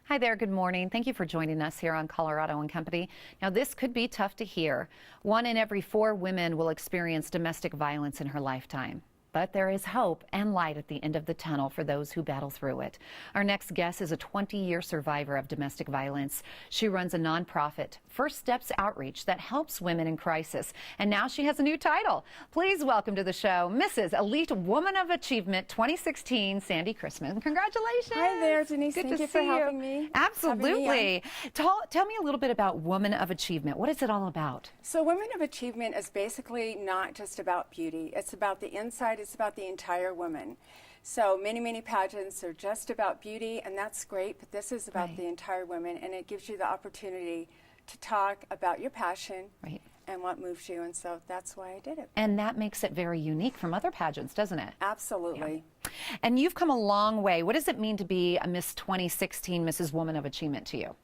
Hi there, good morning. Thank you for joining us here on Colorado and Company. Now, this could be tough to hear. 1 in every 4 women will experience domestic violence in her lifetime. But there is hope and light at the end of the tunnel for those who battle through it. Our next guest is a 20-year survivor of domestic violence. She runs a nonprofit, First Steps Outreach, that helps women in crisis. And now she has a new title. Please welcome to the show, Mrs. Elite Woman of Achievement 2016, Sandy Chrisman. Congratulations. Hi there, Denise. Good Thank to you for see having me. Absolutely. Tell me a little bit about Woman of Achievement. What is it all about? So Women of Achievement is basically not just about beauty. It's about the inside. It's about the entire woman. So many pageants are just about beauty, and that's great, but this is about the entire woman, and it gives you the opportunity to talk about your passion and what moves you, and so that's why I did it. And that makes it very unique from other pageants, doesn't it? Absolutely. Yeah. And you've come a long way. What does it mean to be a Miss 2016 Mrs. Woman of Achievement to you?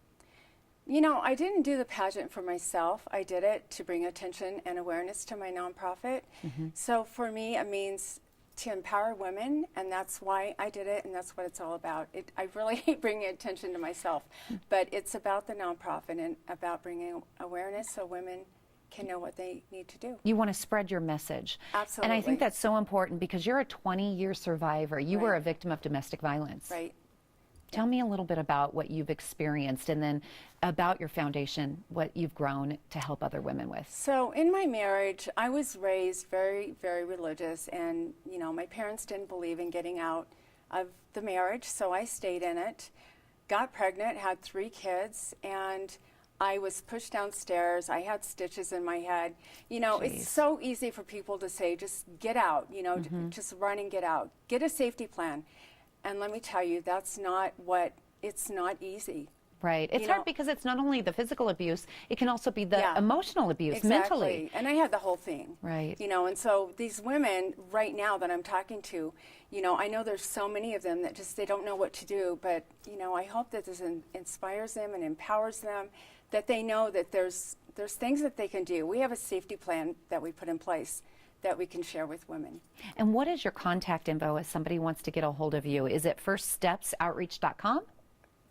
You know, I didn't do the pageant for myself. I did it to bring attention and awareness to my nonprofit. So for me, it means to empower women, and that's why I did it, and that's what it's all about. I really hate bringing attention to myself, but it's about the nonprofit and about bringing awareness so women can know what they need to do. You want to spread your message. Absolutely. And I think that's so important because you're a 20-year survivor. You were a victim of domestic violence. Right. Tell me a little bit about what you've experienced and then about your foundation, what you've grown to help other women with. So in my marriage, I was raised very religious, and you know, my parents didn't believe in getting out of the marriage, so I stayed in it, got pregnant, had 3 kids, and I was pushed downstairs. I had stitches in my head. You know, it's so easy for people to say, just get out, you know, just run and get out. Get a safety plan. And let me tell you, that's not what, it's not easy. Right. It's hard because it's not only the physical abuse, it can also be the emotional abuse, Exactly. mentally. And I had the whole thing. Right. You know, and so these women right now that I'm talking to, you know, I know there's so many of them that just, they don't know what to do, but, you know, I hope that this inspires them and empowers them, that they know that there's things that they can do. We have a safety plan that we put in place that we can share with women. And what is your contact info if somebody wants to get a hold of you? Is it firststepsoutreach.com?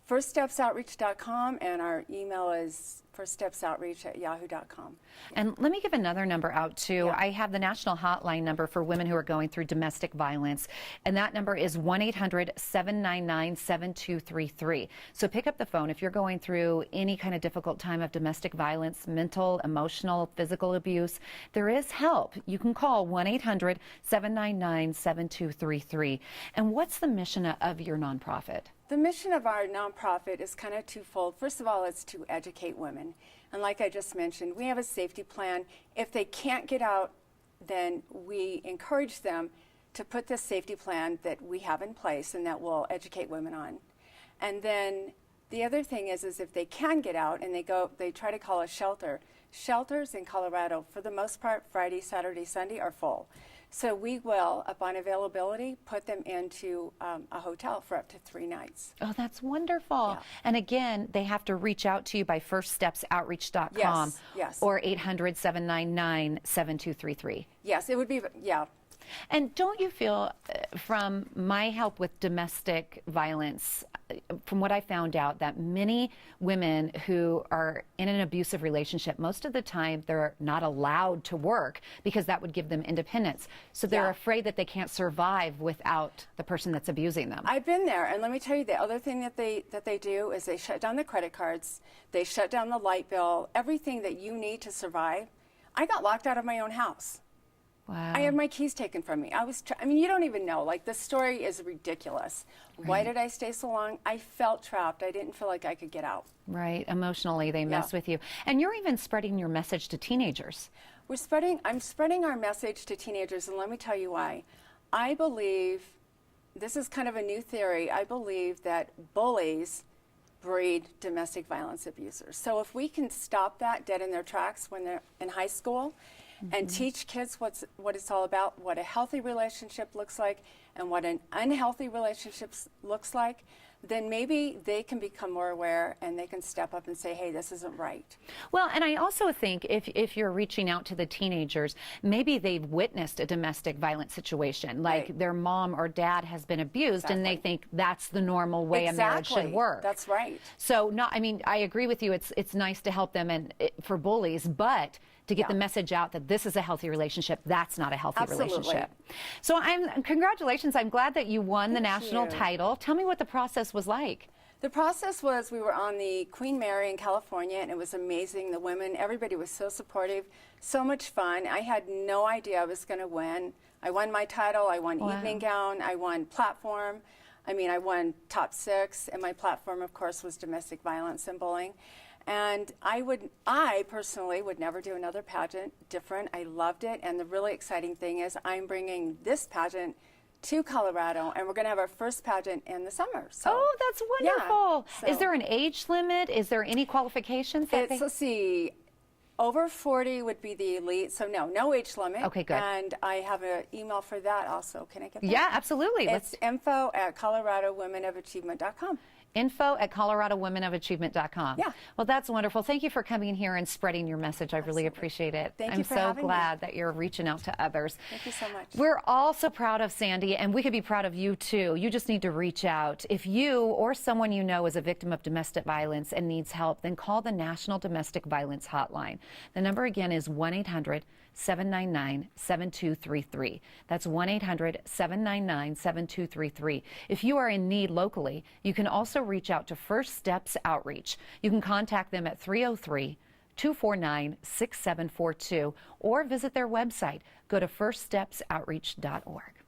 Firststepsoutreach.com, and our email is firststepsoutreach@yahoo.com. And let me give another number out too. I have the national hotline number for women who are going through domestic violence, and that number is 1-800-799-7233. So pick up the phone if you're going through any kind of difficult time of domestic violence, mental, emotional, physical abuse. There is help. You can call 1-800-799-7233. And what's the mission of your nonprofit? The mission of our nonprofit is kind of twofold. First of all, it's to educate women. And like I just mentioned, we have a safety plan. If they can't get out, then we encourage them to put the safety plan that we have in place and that we'll educate women on. And then the other thing is if they can get out and they try to call a shelter. Shelters in Colorado, for the most part, Friday, Saturday, Sunday, are full. So we will, upon availability, put them into a hotel for up to 3 nights. Oh, that's wonderful. Yeah. And again, they have to reach out to you by firststepsoutreach.com or 800-799-7233. Yes, it would be, And don't you feel, from my help with domestic violence, from what I found out, that many women who are in an abusive relationship, most of the time they're not allowed to work because that would give them independence. So they're afraid that they can't survive without the person that's abusing them. I've been there, and let me tell you, the other thing that they do is they shut down the credit cards, they shut down the light bill, everything that you need to survive. I got locked out of my own house. Wow. I had my keys taken from me. I mean, you don't even know. Like, the story is ridiculous. Why did I stay so long? I felt trapped. I didn't feel like I could get out. Right. Emotionally, they mess with you. And you're even spreading your message to teenagers. I'm spreading our message to teenagers, and let me tell you why. I believe, this is kind of a new theory, I believe that bullies breed domestic violence abusers. So if we can stop that dead in their tracks when they're in high school, and teach kids what it's all about, what a healthy relationship looks like and what an unhealthy relationship looks like, then maybe they can become more aware and they can step up and say, hey, this isn't right. Well, and I also think if you're reaching out to the teenagers, maybe they've witnessed a domestic violence situation, like Right. their mom or dad has been abused, and they think that's the normal way a marriage should work. That's right. So, I agree with you. It's nice to help them for bullies, but to get the message out that this is a healthy relationship, that's not a healthy relationship. So, congratulations. I'm glad that you won the national title. Tell me what the process was like. The process was, we were on the Queen Mary in California, and it was amazing. The women, everybody was so supportive, so much fun. I had no idea I was going to win. I won my title. I won evening gown. I won platform. I won top 6, and my platform, of course, was domestic violence and bullying. And I personally would never do another pageant different. I loved it, and the really exciting thing is I'm bringing this pageant to Colorado, and we're going to have our first pageant in the summer. So, oh, that's wonderful. Yeah, Is there an age limit? Is there any qualifications? Let's see, over 40 would be the elite, so no age limit. Okay, good. And I have an email for that also. Can I get that? Yeah, absolutely. It's info@coloradowomenofachievement.com. info@coloradowomenofachievement.com. Yeah. Well, that's wonderful. Thank you for coming here and spreading your message. I really appreciate it. Thank I'm you for so having me. glad that you're reaching out to others. Thank you so much. We're all so proud of Sandy, and we could be proud of you too. You just need to reach out. If you or someone you know is a victim of domestic violence and needs help, then call the National Domestic Violence Hotline. The number again is 1-800-799-7233. That's 1-800-799-7233. If you are in need locally, you can also reach out to First Steps Outreach. You can contact them at 303-249-6742 or visit their website. Go to firststepsoutreach.org.